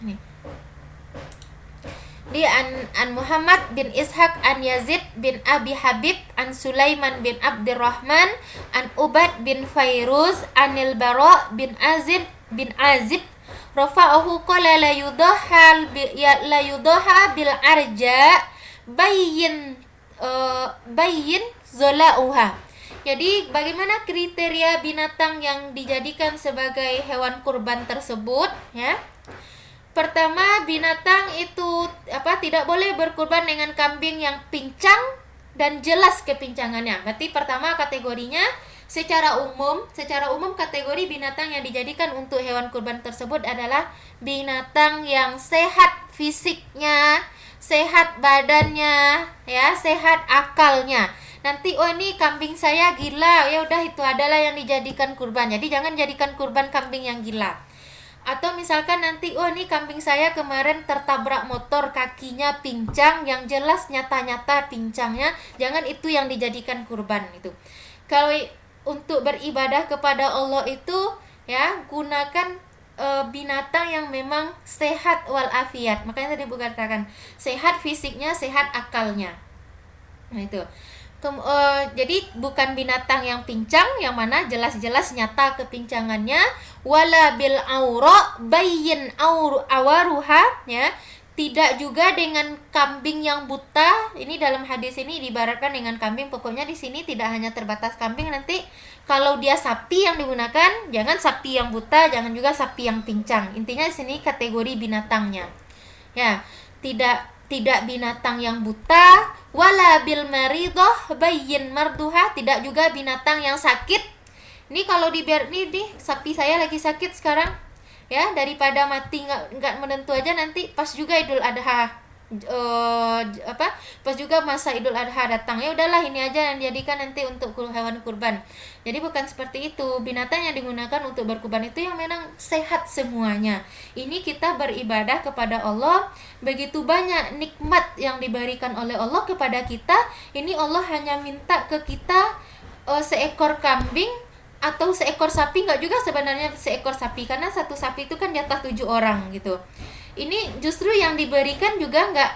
Nih. Di an Muhammad bin Ishaq an Yazid bin Abi Habib an Sulaiman bin Abdurrahman an Ubad bin Fairuz anil Bara bin Azib rafa'ahu qala la yudaha bil arja bayyin bayyin zolauha. Jadi bagaimana kriteria binatang yang dijadikan sebagai hewan kurban tersebut, ya? Pertama, binatang itu tidak boleh berkurban dengan kambing yang pincang dan jelas kepincangannya. Berarti pertama kategorinya secara umum kategori binatang yang dijadikan untuk hewan kurban tersebut adalah binatang yang sehat fisiknya, sehat badannya, ya, sehat akalnya. Nanti ini kambing saya gila, ya udah itu adalah yang dijadikan kurban. Jadi jangan jadikan kurban kambing yang gila. Atau misalkan nanti ini kambing saya kemarin tertabrak motor, kakinya pincang, yang jelas nyata-nyata pincangnya, jangan itu yang dijadikan kurban itu. Kalau untuk beribadah kepada Allah itu, ya, gunakan binatang yang memang sehat walafiat. Makanya tadi bukan katakan sehat fisiknya, sehat akalnya. Nah itu. Jadi bukan binatang yang pincang, yang mana jelas-jelas nyata kepincangannya, wala bil aura bayyin awaruha, ya. Tidak juga dengan kambing yang buta. Ini dalam hadis ini diibaratkan dengan kambing. Pokoknya di sini tidak hanya terbatas kambing. Nanti kalau dia sapi yang digunakan, jangan sapi yang buta, jangan juga sapi yang pincang. Intinya di sini kategori binatangnya. Ya, tidak binatang yang buta, wala bil maridah bayyin marduha, tidak juga binatang yang sakit. Ini kalau dibiar nih sapi saya lagi sakit sekarang, ya, daripada mati nggak menentu aja, nanti pas juga Idul Adha pas juga masa Idul Adha datang, ya udahlah ini aja yang dijadikan nanti untuk hewan kurban. Jadi bukan seperti itu. Binatang yang digunakan untuk berkurban itu yang memang sehat semuanya. Ini kita beribadah kepada Allah, begitu banyak nikmat yang diberikan oleh Allah kepada kita. Ini Allah hanya minta ke kita seekor kambing atau seekor sapi, nggak juga sebenarnya seekor sapi, karena satu sapi itu kan jatah 7 orang gitu. Ini justru yang diberikan juga nggak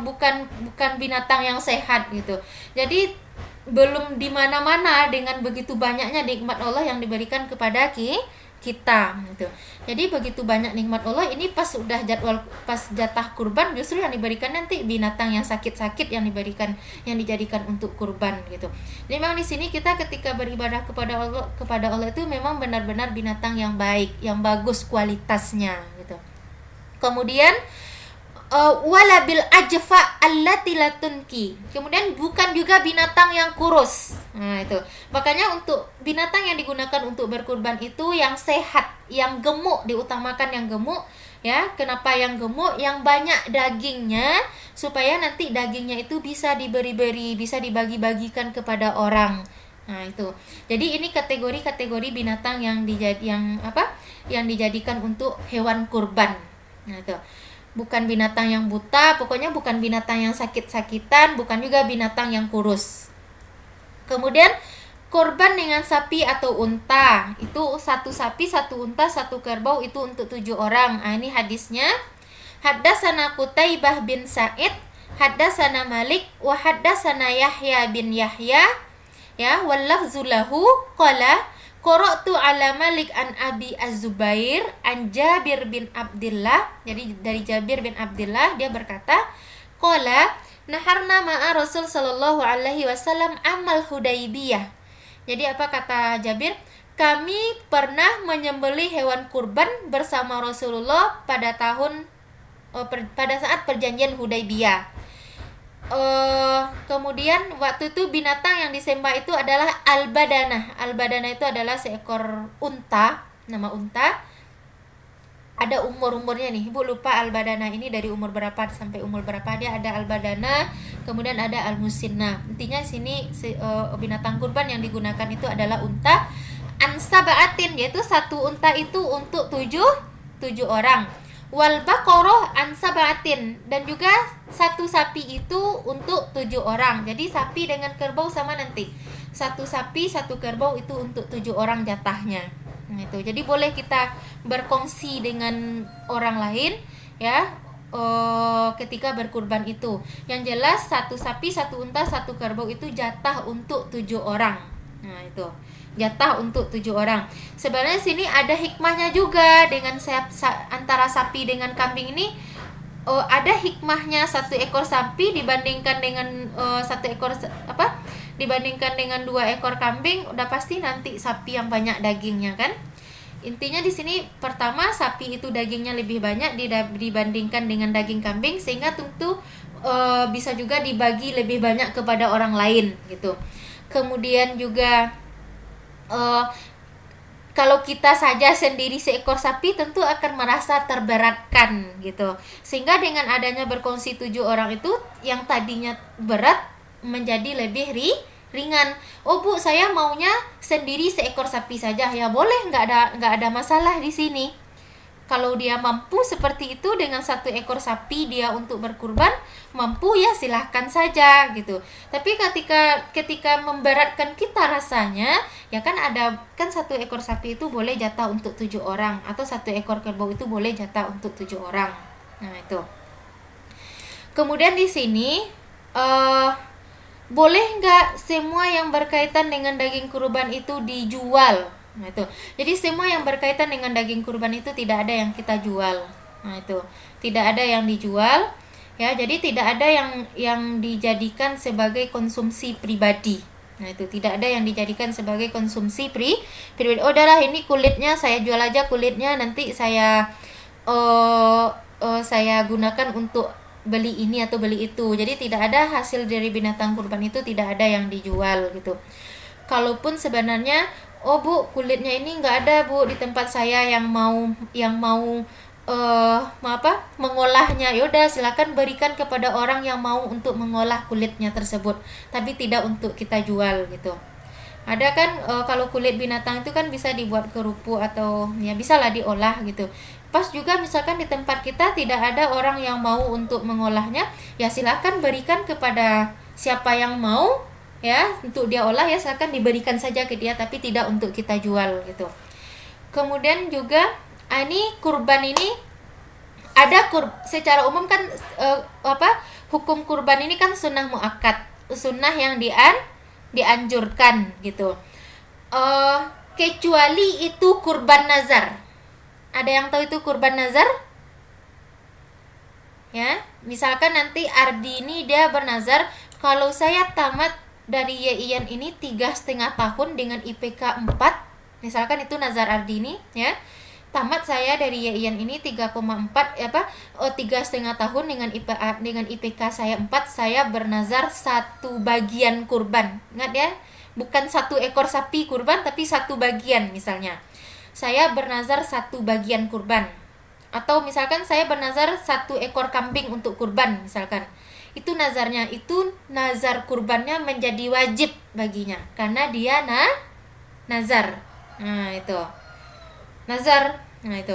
bukan binatang yang sehat gitu. Jadi belum di mana-mana dengan begitu banyaknya nikmat Allah yang diberikan kepada kita gitu. Jadi begitu banyak nikmat Allah, ini pas jatah kurban justru yang diberikan nanti binatang yang sakit-sakit yang dijadikan untuk kurban gitu. Jadi memang di sini kita ketika beribadah kepada Allah itu memang benar-benar binatang yang baik, yang bagus kualitasnya gitu. Kemudian wala bil ajfa allati la tunki. Kemudian bukan juga binatang yang kurus. Nah, itu. Makanya untuk binatang yang digunakan untuk berkurban itu yang sehat, yang gemuk, diutamakan yang gemuk, ya. Kenapa yang gemuk? Yang banyak dagingnya, supaya nanti dagingnya itu bisa diberi-beri, bisa dibagi-bagikan kepada orang. Nah, itu. Jadi ini kategori-kategori binatang yang dijadikan untuk hewan kurban. Nah, itu. Bukan binatang yang buta, pokoknya bukan binatang yang sakit-sakitan, bukan juga binatang yang kurus. Kemudian korban dengan sapi atau unta, itu satu sapi, satu unta, satu kerbau itu untuk 7 orang. Nah, ini hadisnya. Haddatsana Qutaibah bin Sa'id, haddatsana Malik, wa haddatsana Yahya bin Yahya, ya, wal lafzu lahu qala qara'tu ala Malik an Abi Az-Zubair an Jabir bin Abdullah. Jadi dari Jabir bin Abdullah dia berkata, qala naharna ma'a Rasul sallallahu alaihi wasallam amal Hudaybiyah. Jadi apa kata Jabir? Kami pernah menyembelih hewan kurban bersama Rasulullah pada saat perjanjian Hudaybiyah. Kemudian waktu itu binatang yang disembah itu adalah al-badanah. Al-badanah itu adalah seekor unta, nama unta. Ada umurnya nih. Ibu lupa al-badanah ini dari umur berapa sampai umur berapa. Dia ada al-badanah, kemudian ada al-musinnah. Intinya sini binatang kurban yang digunakan itu adalah unta. Ansabaatin, yaitu satu unta itu untuk 7 orang. Wal baqarah an sab'atin, dan juga satu sapi itu untuk 7 orang. Jadi sapi dengan kerbau sama nanti. Satu sapi, satu kerbau itu untuk 7 orang jatahnya. Nah, itu. Jadi boleh kita berkongsi dengan orang lain ya, ketika berkurban itu. Yang jelas satu sapi, satu unta, satu kerbau itu jatah untuk 7 orang. Nah, itu. Jatah untuk 7 orang. Sebenarnya sini ada hikmahnya juga dengan antara sapi dengan kambing ini. Ada hikmahnya, satu ekor sapi dibandingkan dengan dibandingkan dengan 2 ekor kambing, udah pasti nanti sapi yang banyak dagingnya kan. Intinya di sini pertama, sapi itu dagingnya lebih banyak dibandingkan dengan daging kambing, sehingga tentu bisa juga dibagi lebih banyak kepada orang lain gitu. Kemudian juga kalau kita saja sendiri seekor sapi tentu akan merasa terberatkan gitu. Sehingga dengan adanya berkongsi 7 orang itu, yang tadinya berat menjadi lebih ringan. Oh Bu, saya maunya sendiri seekor sapi saja. Ya boleh, nggak ada masalah di sini. Kalau dia mampu seperti itu dengan 1 ekor sapi dia untuk berkurban, mampu ya silahkan saja gitu. Tapi ketika memberatkan kita rasanya, ya kan 1 ekor sapi itu boleh jatah untuk 7 orang, atau 1 ekor kerbau itu boleh jatah untuk 7 orang. Nah, itu. Kemudian di sini boleh nggak semua yang berkaitan dengan daging kurban itu dijual? Nah, itu. Jadi semua yang berkaitan dengan daging kurban itu tidak ada yang kita jual. Nah, itu. Tidak ada yang dijual. Ya, jadi tidak ada yang dijadikan sebagai konsumsi pribadi. Nah, itu tidak ada yang dijadikan sebagai konsumsi pribadi. Oh, udahlah, ini kulitnya saya jual aja, kulitnya nanti saya saya gunakan untuk beli ini atau beli itu. Jadi tidak ada hasil dari binatang kurban itu, tidak ada yang dijual gitu. Kalaupun sebenarnya, oh Bu, kulitnya ini nggak ada Bu di tempat saya yang mau mengolahnya, yaudah silakan berikan kepada orang yang mau untuk mengolah kulitnya tersebut, tapi tidak untuk kita jual gitu. Ada kan kalau kulit binatang itu kan bisa dibuat kerupuk atau ya bisa lah diolah gitu. Pas juga misalkan di tempat kita tidak ada orang yang mau untuk mengolahnya, ya silakan berikan kepada siapa yang mau ya untuk dia olah, ya silakan diberikan saja ke dia, tapi tidak untuk kita jual gitu. Kemudian juga ini kurban ini ada secara umum kan hukum kurban ini kan sunnah muakkad, sunnah yang dianjurkan gitu. Kecuali itu kurban nazar. Ada yang tahu itu kurban nazar? Ya, misalkan nanti Ardi ini dia bernazar, kalau saya tamat dari YIN ini 3,5 tahun dengan IPK 4, misalkan itu nazar Ardi ini ya. Tamat saya dari YIN ini 3,4 3,5 tahun dengan IPK saya 4, saya bernazar 1 bagian kurban. Ingat ya, bukan 1 ekor sapi kurban, tapi 1 bagian. Misalnya saya bernazar 1 bagian kurban, atau misalkan saya bernazar 1 ekor kambing untuk kurban misalkan. Itu nazarnya, itu nazar kurbannya menjadi wajib baginya karena dia nazar. Nah, itu nazar. Nah, itu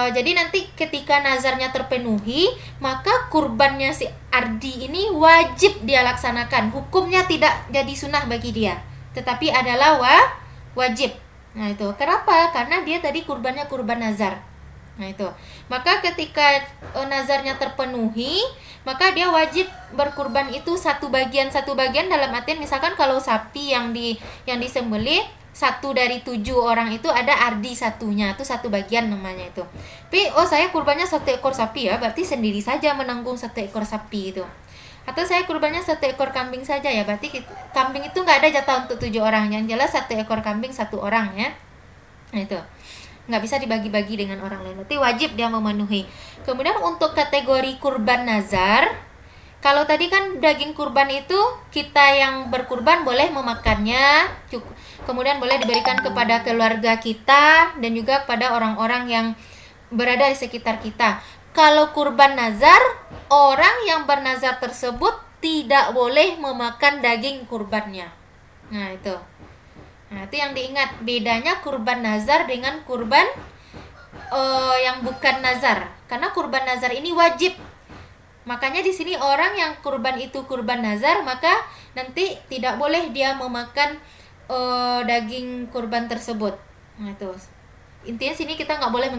jadi nanti ketika nazarnya terpenuhi, maka kurbannya si Ardi ini wajib dia laksanakan. Hukumnya tidak jadi sunnah bagi dia, tetapi adalah wajib. Nah, itu kenapa? Karena dia tadi kurbannya kurban nazar. Nah, itu maka ketika nazarnya terpenuhi, maka dia wajib berkurban itu satu bagian dalam artian misalkan kalau sapi yang disembelih 1 dari 7 orang itu ada Ardi satunya, itu 1 bagian namanya itu. Tapi saya kurbannya 1 ekor sapi, ya berarti sendiri saja menanggung 1 ekor sapi itu. Atau saya kurbannya 1 ekor kambing saja, ya berarti kambing itu nggak ada jatah untuk 7 orang. Yang jelas 1 ekor kambing 1 orang ya. Nah, itu nggak bisa dibagi-bagi dengan orang lain, berarti wajib dia memenuhi. Kemudian untuk kategori kurban nazar, kalau tadi kan daging kurban itu kita yang berkurban boleh memakannya, kemudian boleh diberikan kepada keluarga kita dan juga kepada orang-orang yang berada di sekitar kita. Kalau kurban nazar, orang yang bernazar tersebut tidak boleh memakan daging kurbannya. Nah, itu yang diingat, bedanya kurban nazar dengan kurban yang bukan nazar. Karena kurban nazar ini wajib. Makanya di sini orang yang kurban itu kurban nazar, maka nanti tidak boleh dia memakan daging kurban tersebut. Nah, itu intinya sini kita nggak boleh